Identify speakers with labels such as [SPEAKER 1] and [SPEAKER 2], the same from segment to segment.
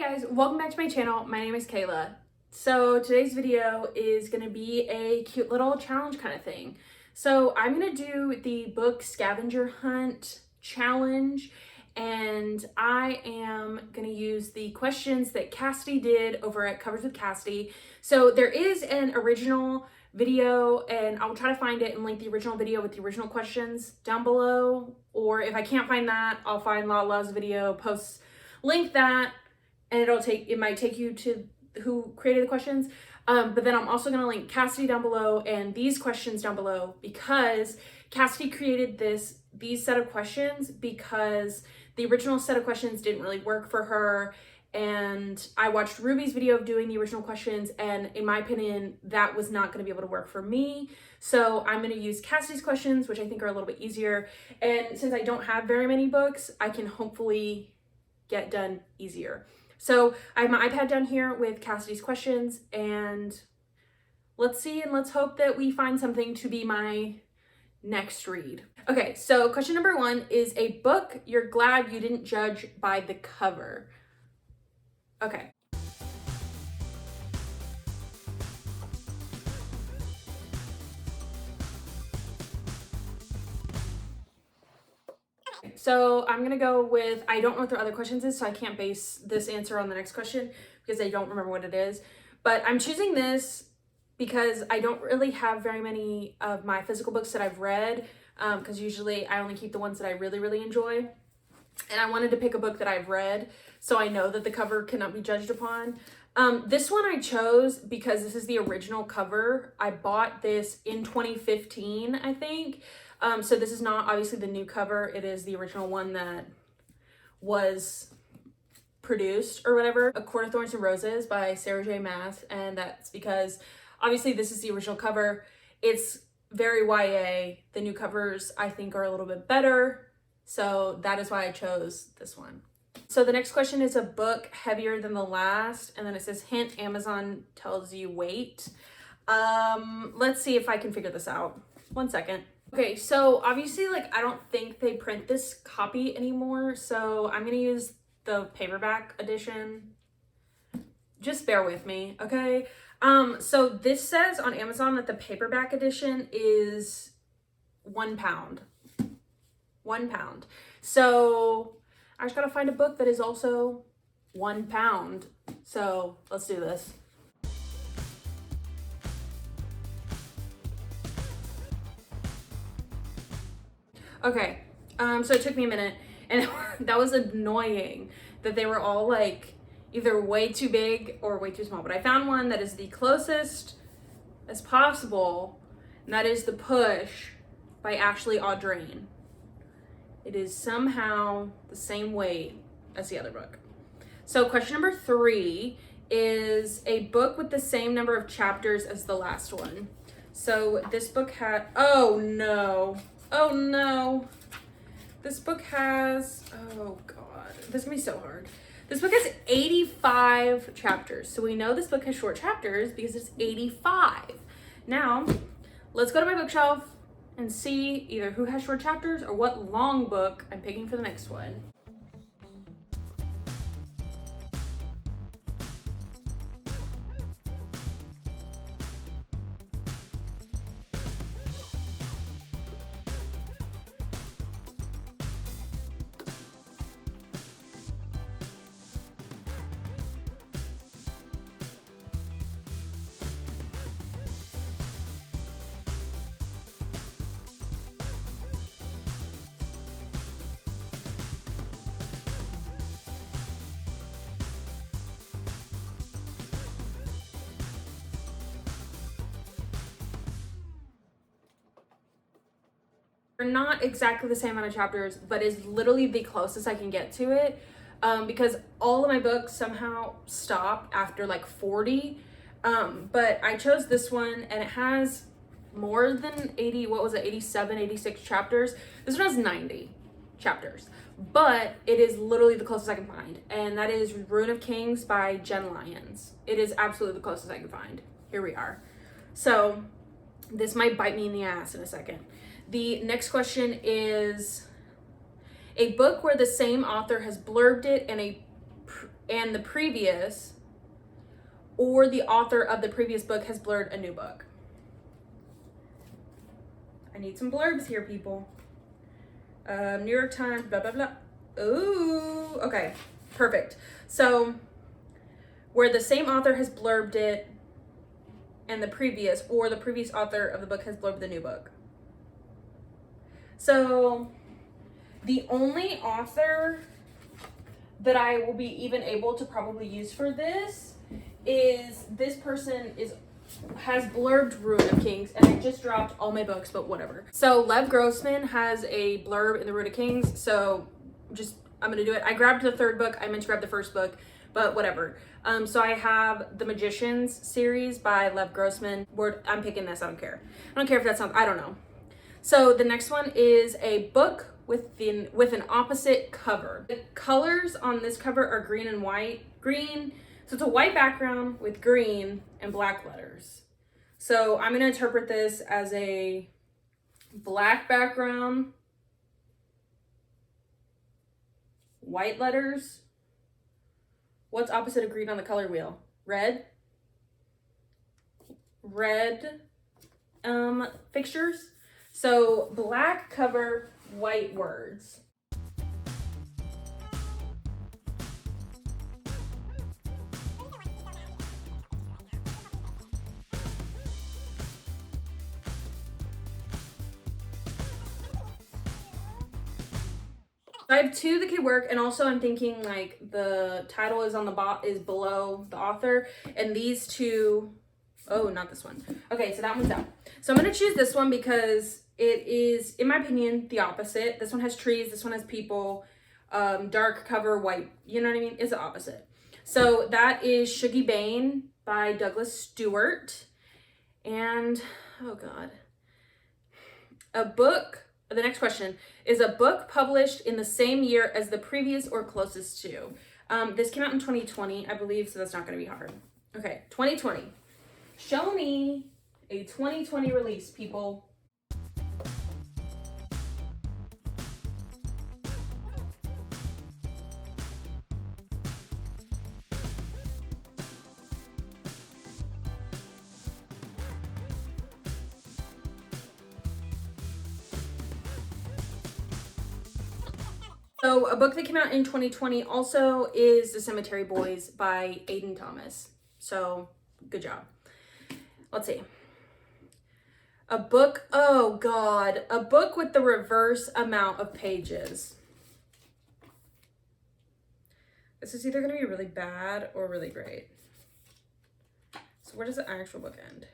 [SPEAKER 1] Guys, welcome back to my channel. My name is Kayla. So today's video is going to be a cute little challenge kind of thing. So I'm going to do the book Scavenger Hunt challenge, and I am going to use the questions that Cassidy did over at Covers with Cassidy. So there is an original video, and I'll try to find it and link the original video with the original questions down below, or if I can't find that, I'll find Lala's video, link that, and it might take you to who created the questions. But then I'm also going to link Cassidy down below and these questions down below, because Cassidy created these set of questions because the original set of questions didn't really work for her. And I watched Ruby's video of doing the original questions, and in my opinion, that was not going to be able to work for me. So I'm going to use Cassidy's questions, which I think are a little bit easier. And since I don't have very many books, I can hopefully get done easier. So I have my iPad down here with Cassidy's questions, and let's see and let's hope that we find something to be my next read. Okay, so question number 1 is a book you're glad you didn't judge by the cover. Okay. So I'm gonna go with, I don't know what their other questions is, so I can't base this answer on the next question because I don't remember what it is. But I'm choosing this because I don't really have very many of my physical books that I've read, because usually I only keep the ones that I really, really enjoy. And I wanted to pick a book that I've read, so I know that the cover cannot be judged upon. This one I chose because this is the original cover. I bought this in 2015, I think. So this is not obviously the new cover. It is the original one that was produced or whatever. A Court of Thorns and Roses by Sarah J. Maas. And that's because obviously this is the original cover. It's very YA. The new covers I think are a little bit better. So that is why I chose this one. So the next question is a book heavier than the last. And then it says, hint, Amazon tells you weight. Let's see if I can figure this out. 1 second. Okay, so obviously, I don't think they print this copy anymore, so I'm gonna use the paperback edition. Just bear with me, okay? So this says on Amazon that the paperback edition is 1 pound. 1 pound. So I just gotta find a book that is also 1 pound. So let's do this. Okay, so it took me a minute, and that was annoying that they were all either way too big or way too small, but I found one that is the closest as possible, and that is The Push by Ashley Audrain. It is somehow the same weight as the other book. So question number 3 is a book with the same number of chapters as the last one. So this book had, oh no, this book has, oh god, this is gonna be so hard. This book has 85 chapters. So we know this book has short chapters because it's 85. Now, let's go to my bookshelf and see either who has short chapters or what long book I'm picking for the next one. They're not exactly the same amount of chapters, but is literally the closest I can get to it, because all of my books somehow stop after 40, but I chose this one, and it has more than 80, what was it, 87, 86 chapters. This one has 90 chapters, but it is literally the closest I can find, and that is Ruin of Kings by Jen Lyons. It is absolutely the closest I can find. Here we are. So this might bite me in the ass in a second. The next question is a book where the same author has blurbed it and the previous, or the author of the previous book has blurred a new book. I need some blurbs here, people. New York Times, blah, blah, blah. Ooh, okay, perfect. So, where the same author has blurbed it and the previous, or the previous author of the book has blurbed the new book. So, the only author that I will be even able to probably use for this is this person has blurbed Ruin of Kings, and I just dropped all my books, but whatever. So Lev Grossman has a blurb in the Ruin of Kings, so I'm gonna do it. I grabbed the third book. I meant to grab the first book, but whatever. So I have the Magicians series by Lev Grossman. I'm picking this. I don't care. I don't care if that sounds. I don't know. So the next one is a book with an opposite cover. The colors on this cover are green and white. Green. So it's a white background with green and black letters. So I'm going to interpret this as a black background, white letters. What's opposite of green on the color wheel? Red. Red fixtures. So black cover, white words. I have two that could work, and also I'm thinking like the title is on the is below the author, and these two, oh, not this one. Okay, so that one's out. So I'm gonna choose this one because it is, in my opinion, the opposite. This one has trees, this one has people, dark cover, white, you know what I mean? It's the opposite. So that is Shuggie Bain by Douglas Stewart. And, oh God. The next question is a book published in the same year as the previous or closest to. This came out in 2020, I believe, so that's not going to be hard. Okay, 2020. Show me a 2020 release, people. So a book that came out in 2020 also is The Cemetery Boys by Aiden Thomas. So good job. Let's see. A book, oh God, a book with the reverse amount of pages. This is either going to be really bad or really great. So where does the actual book end?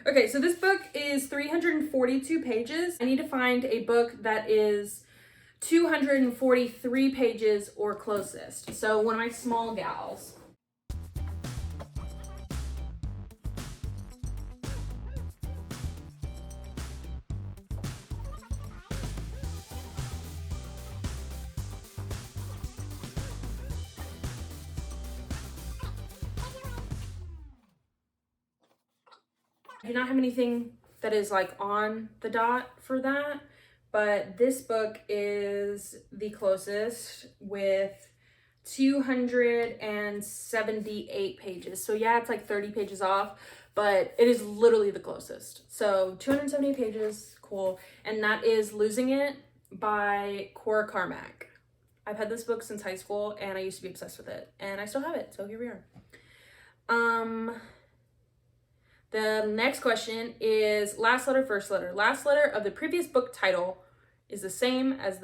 [SPEAKER 1] Okay, so this book is 342 pages. I need to find a book that is 243 pages or closest. So one of my small gals. I do not have anything that is like on the dot for that. But this book is the closest with 278 pages. So yeah, it's like 30 pages off, but it is literally the closest. So 278 pages, cool. And that is Losing It by Cora Carmack. I've had this book since high school and I used to be obsessed with it and I still have it. So here we are. The next question is last letter, first letter. Last letter of the previous book title is the same as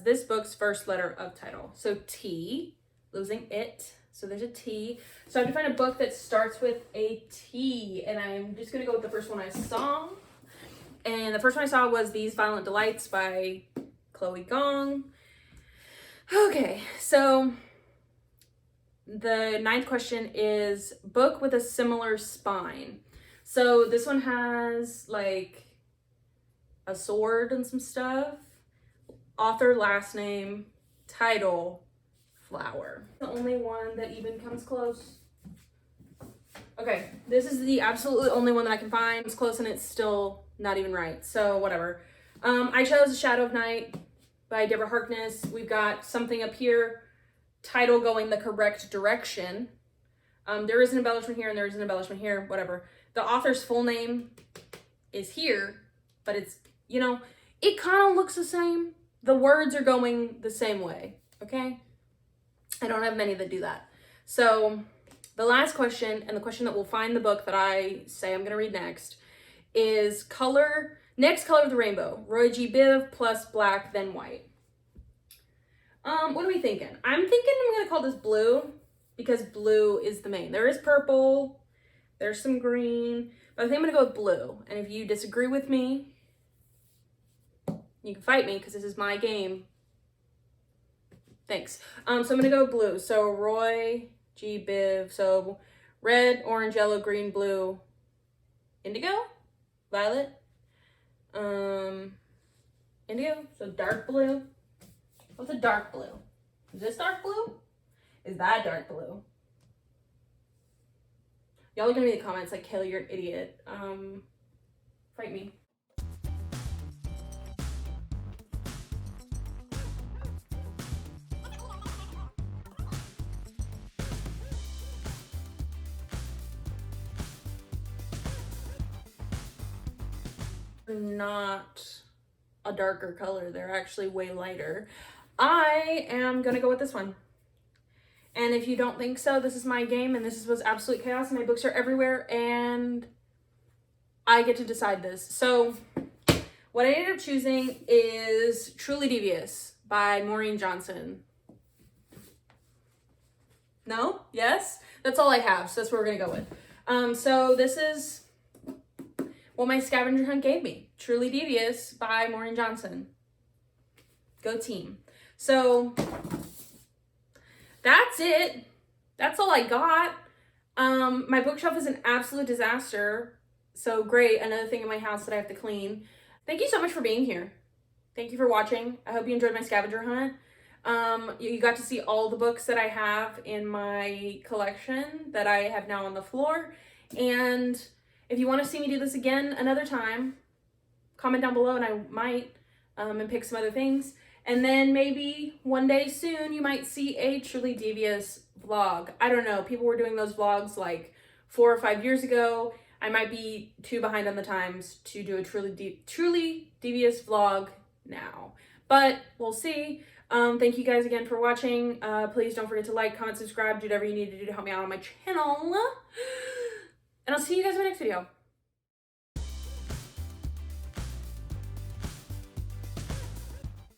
[SPEAKER 1] this book's first letter of title. So T, Losing It. So there's a T. So I have to find a book that starts with a T, and I'm just gonna go with the first one I saw. And the first one I saw was These Violent Delights by Chloe Gong. Okay, so the ninth question is book with a similar spine. So this one has like a sword and some stuff. Author, last name, title, flower. The only one that even comes close. Okay, this is the absolutely only one that I can find. It's close and it's still not even right, so whatever. I chose Shadow of Night by Deborah Harkness. We've got something up here title going the correct direction. There is an embellishment here and there is an embellishment here, whatever. The author's full name is here, but it's, you know, it kind of looks the same. The words are going the same way, okay? I don't have many that do that. So the last question, and the question that will find the book that I say I'm gonna read next, is next color of the rainbow, ROYGBIV plus black, then white. What are we thinking? I'm thinking I'm gonna call this blue because blue is the main. There is purple, there's some green, but I think I'm gonna go with blue. And if you disagree with me, you can fight me because this is my game. Thanks. So I'm gonna go blue. So ROYGBIV. So red, orange, yellow, green, blue, indigo, violet, indigo. So dark blue. What's a dark blue? Is this dark blue? Is that dark blue? Y'all are gonna be in the comments like, Kayla, you're an idiot. Fight me. Not a darker color, they're actually way lighter. I am gonna go with this one. And if you don't think so, this is my game and this was absolute chaos. My books are everywhere and I get to decide this. So what I ended up choosing is Truly Devious by Maureen Johnson. No? Yes? That's all I have, so that's what we're gonna go with. So this is what my scavenger hunt gave me. Truly Devious by Maureen Johnson. Go team. So that's it. That's all I got. My bookshelf is an absolute disaster. So great, another thing in my house that I have to clean. Thank you so much for being here. Thank you for watching. I hope you enjoyed my scavenger hunt. You got to see all the books that I have in my collection that I have now on the floor. And if you want to see me do this again another time, comment down below and I might and pick some other things. And then maybe one day soon you might see a Truly Devious vlog. I don't know. People were doing those vlogs like 4 or 5 years ago. I might be too behind on the times to do a Truly Devious vlog now. But we'll see. Thank you guys again for watching. Please don't forget to like, comment, subscribe, do whatever you need to do to help me out on my channel. And I'll see you guys in my next video.